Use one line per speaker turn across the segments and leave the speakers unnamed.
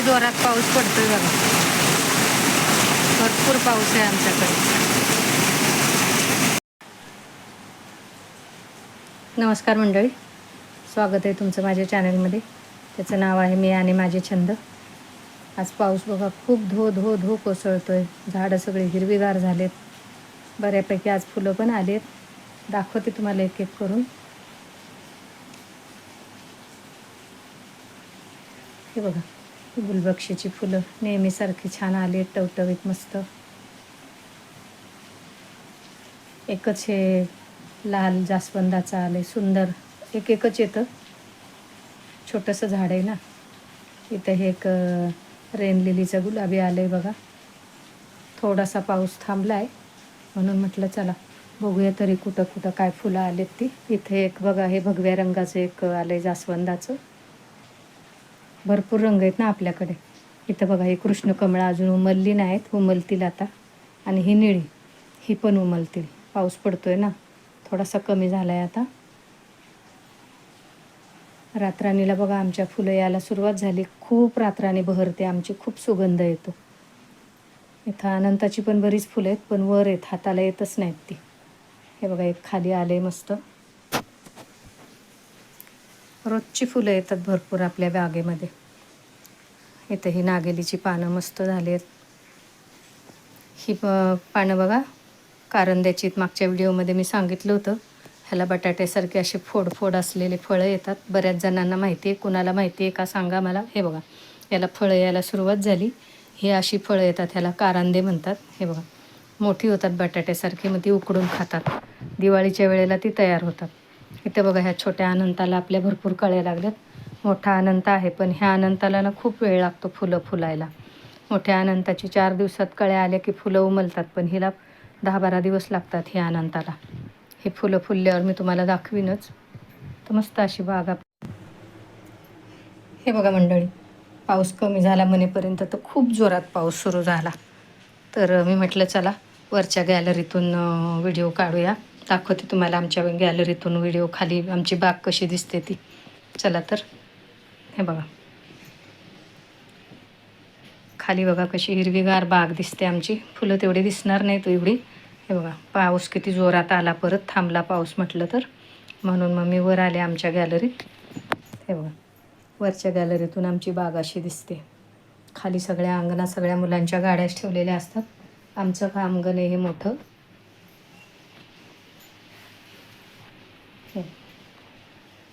किती जोरात पाऊस पडतोय बघा. भरपूर पाऊस आहे आमच्याकडे. नमस्कार मंडळी, स्वागत आहे तुमचं माझ्या चॅनलमध्ये. त्याचं नाव आहे मी आणि माझे छंद. आज पाऊस बघा खूप धो धो धो कोसळतोय. झाडं सगळे हिरवीगार झालेत. बऱ्यापैकी आज फुलं पण आलेत. दाखवते तुम्हाला एक एक करून. हे बघा, गुलबक्षीची फुलं नेहमीसारखी छान आली, टवटवीत मस्त. एकच हे लाल जास्वंदाचं आलंय सुंदर. एकच येतं, छोटंसं झाड आहे ना. इथं हे एक रेन लिलीचं गुलाबी आलंय बघा. थोडासा पाऊस थांबला आहे म्हणून म्हटलं चला बघूया तरी कुठं कुठं काय फुलं आलेत ती. इथे एक बघा, हे भगव्या रंगाचं एक आलंय जास्वंदाचं. भरपूर रंग आहेत ना आपल्याकडे. इथं बघा, ही कृष्णकमळं अजून उमलली नाहीत, उमलतील आता. आणि ही निळी, ही पण उमलतील. पाऊस पडतोय ना, थोडासा कमी झाला आहे आता. रातराणीला बघा आमच्या फुलं यायला सुरुवात झाली. खूप रातराणी बहरते आमची, खूप सुगंध येतो. इथं अनंताची पण बरीच फुलं आहेत, पण वर आहेत, हाताला येतच नाहीत ती. हे बघा, एक खाली आले मस्त. रोजची फुलं येतात भरपूर आपल्या बागेमध्ये. इथं ही नागेलीची पानं मस्त झाली आहेत. ही पानं बघा कारंद्याची. मागच्या व्हिडिओमध्ये मी सांगितलं होतं, ह्याला बटाट्यासारखे असे फोड फोड असलेले फळं येतात. बऱ्याच जणांना माहिती आहे, कुणाला माहिती आहे का सांगा मला. हे बघा, याला फळं यायला सुरुवात झाली. ही अशी फळं येतात, ह्याला कारांदे म्हणतात. हे बघा, मोठी होतात बटाट्यासारखी, मग ती उकडून खातात. दिवाळीच्या वेळेला ती तयार होतात. इथं बघा, ह्या छोट्या अनंताला आपल्या भरपूर कळ्या लागल्यात. मोठा अनंत आहे, पण ह्या अनंताला ना खूप वेळ लागतो फुलं फुलायला. मोठ्या अनंताची 4 दिवसात कळ्या आल्या की फुलं उमलतात, पण हिला 10-12 दिवस लागतात ह्या अनंताला. हे फुलं फुलल्यावर मी तुम्हाला दाखवीनच. तर मस्त अशी बागा. हे बघा मंडळी, पाऊस कमी झाला म्हणेपर्यंत तर खूप जोरात पाऊस सुरू झाला. तर मी म्हटलं चला वरच्या गॅलरीतून व्हिडिओ काढूया. दाखवते तुम्हाला आमच्या गॅलरीतून व्हिडिओ, खाली आमची बाग कशी दिसते ती. चला तर. हे बघा, खाली बघा कशी हिरवीगार बाग दिसते आमची. फुलं तेवढी दिसणार नाहीत एवढी. हे बघा, पाऊस किती जोरात आला, परत थांबला पाऊस म्हटलं तर. म्हणून मग मी वर आले आमच्या गॅलरीत. हे बघा, वरच्या गॅलरीतून आमची बाग अशी दिसते. खाली सगळ्या अंगणात सगळ्या मुलांच्या गाड्याच ठेवलेल्या असतात. आमचं अंगण आहे हे मोठं.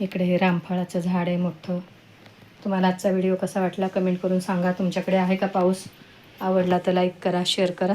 इकडे हे रामफळाचं झाड आहे मोठं. तुम्हाला आजचा व्हिडिओ कसा वाटला कमेंट करून सांगा. तुमच्याकडे आहे का पाऊस? आवडला तर लाईक करा, शेअर करा,